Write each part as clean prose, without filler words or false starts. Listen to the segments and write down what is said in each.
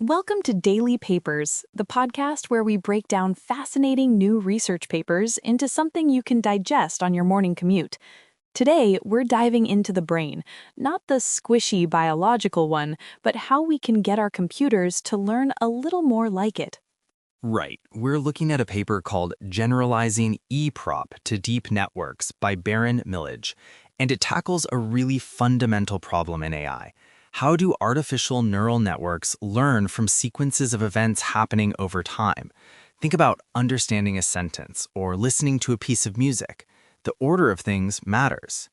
Welcome to Daily Papers, the podcast where we break down fascinating new research papers into something you can digest on your morning commute. Today, we're diving into the brain, not the squishy biological one, but how we can get our computers to learn a little more like it. Right. We're looking at a paper called Generalizing EPROP to Deep Networks by Beren Millidge, and it tackles a really fundamental problem in AI. How do artificial neural networks learn from sequences of events happening over time? Think about understanding a sentence or listening to a piece of music. The order of things matters.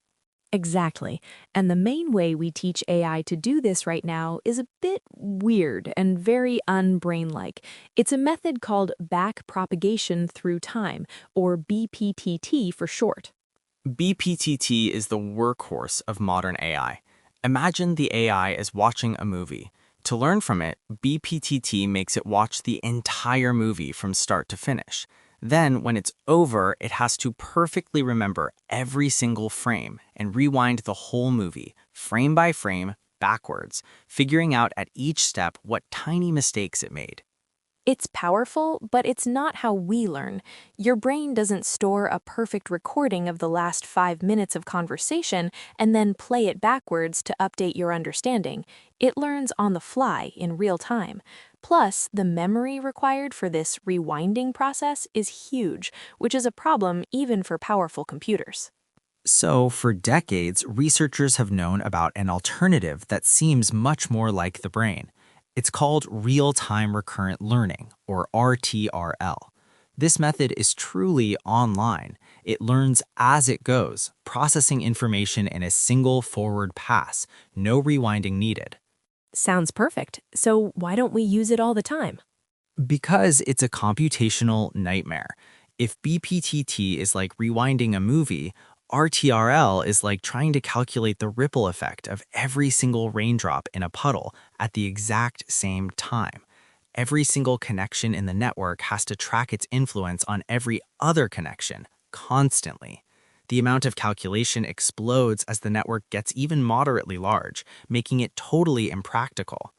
Exactly. And the main way we teach AI to do this right now is a bit weird and very unbrain-like. It's a method called back propagation through time, or BPTT for short. BPTT is the workhorse of modern AI. Imagine the AI as watching a movie. To learn from it, BPTT makes it watch the entire movie from start to finish. Then, when it's over, it has to perfectly remember every single frame and rewind the whole movie, frame by frame, backwards, figuring out at each step what tiny mistakes it made. It's powerful, but it's not how we learn. Your brain doesn't store a perfect recording of the last 5 minutes of conversation and then play it backwards to update your understanding. It learns on the fly in real time. Plus, the memory required for this rewinding process is huge, which is a problem even for powerful computers. So, for decades, researchers have known about an alternative that seems much more like the brain. It's called real-time recurrent learning, or RTRL. This method is truly online. It learns as it goes, processing information in a single forward pass, no rewinding needed. Sounds perfect. So why don't we use it all the time? Because it's a computational nightmare. If BPTT is like rewinding a movie, RTRL is like trying to calculate the ripple effect of every single raindrop in a puddle at the exact same time. Every single connection in the network has to track its influence on every other connection, constantly. The amount of calculation explodes as the network gets even moderately large, making it totally impractical.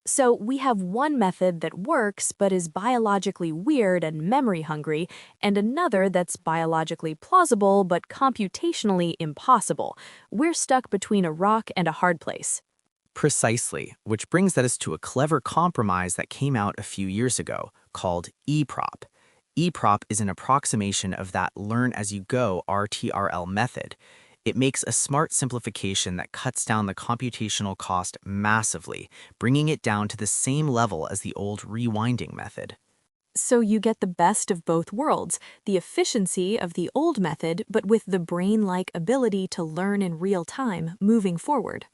So we have one method that works but is biologically weird and memory hungry, and another that's biologically plausible but computationally impossible. We're stuck between a rock and a hard place. Precisely, which brings us to a clever compromise that came out a few years ago, called EPROP. EPROP is an approximation of that learn-as-you-go RTRL method. It makes a smart simplification that cuts down the computational cost massively, bringing it down to the same level as the old rewinding method. So you get the best of both worlds, the efficiency of the old method, but with the brain-like ability to learn in real time moving forward.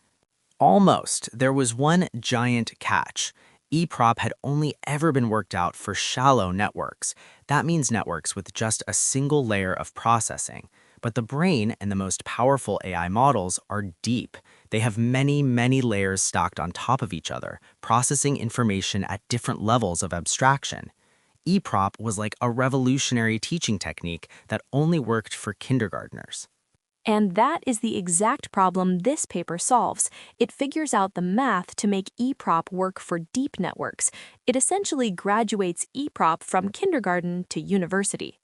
Almost. There was one giant catch. EPROP had only ever been worked out for shallow networks. That means networks with just a single layer of processing. But the brain and the most powerful AI models are deep. They have many, many layers stacked on top of each other, processing information at different levels of abstraction. EPROP was like a revolutionary teaching technique that only worked for kindergartners. And that is the exact problem this paper solves. It figures out the math to make EPROP work for deep networks. It essentially graduates EPROP from kindergarten to university.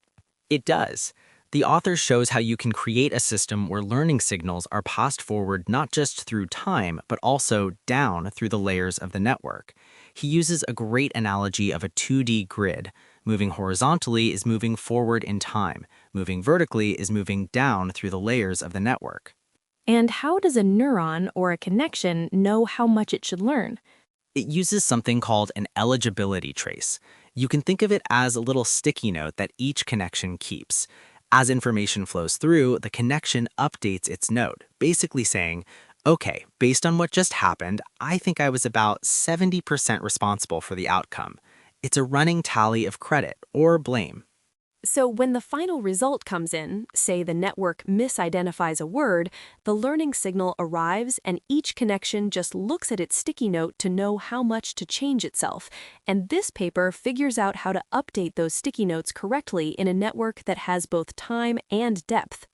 It does. The author shows how you can create a system where learning signals are passed forward not just through time, but also down through the layers of the network. He uses a great analogy of a 2D grid. Moving horizontally is moving forward in time. Moving vertically is moving down through the layers of the network. And how does a neuron or a connection know how much it should learn? It uses something called an eligibility trace. You can think of it as a little sticky note that each connection keeps. As information flows through, the connection updates its note, basically saying, okay, based on what just happened, I think I was about 70% responsible for the outcome. It's a running tally of credit or blame. So when the final result comes in, say the network misidentifies a word, the learning signal arrives and each connection just looks at its sticky note to know how much to change itself. And this paper figures out how to update those sticky notes correctly in a network that has both time and depth.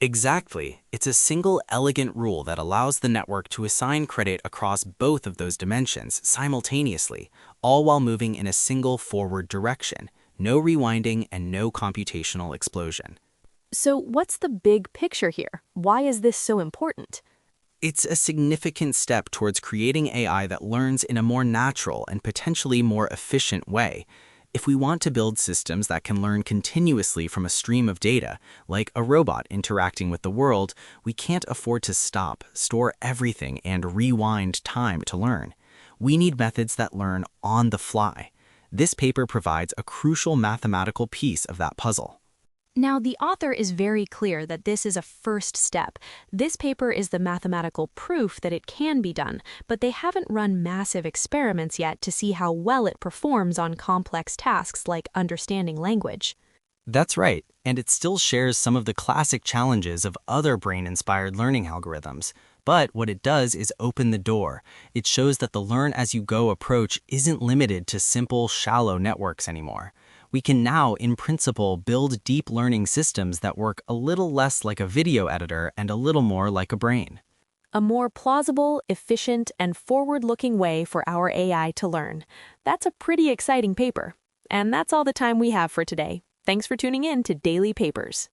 Exactly. It's a single elegant rule that allows the network to assign credit across both of those dimensions simultaneously, all while moving in a single forward direction. No rewinding and no computational explosion. So what's the big picture here? Why is this so important? It's a significant step towards creating AI that learns in a more natural and potentially more efficient way. If we want to build systems that can learn continuously from a stream of data, like a robot interacting with the world, we can't afford to stop, store everything, and rewind time to learn. We need methods that learn on the fly. This paper provides a crucial mathematical piece of that puzzle. Now, the author is very clear that this is a first step. This paper is the mathematical proof that it can be done, but they haven't run massive experiments yet to see how well it performs on complex tasks like understanding language. That's right, and it still shares some of the classic challenges of other brain-inspired learning algorithms. But what it does is open the door. It shows that the learn-as-you-go approach isn't limited to simple, shallow networks anymore. We can now, in principle, build deep learning systems that work a little less like a video editor and a little more like a brain. A more plausible, efficient, and forward-looking way for our AI to learn. That's a pretty exciting paper. And that's all the time we have for today. Thanks for tuning in to Daily Papers.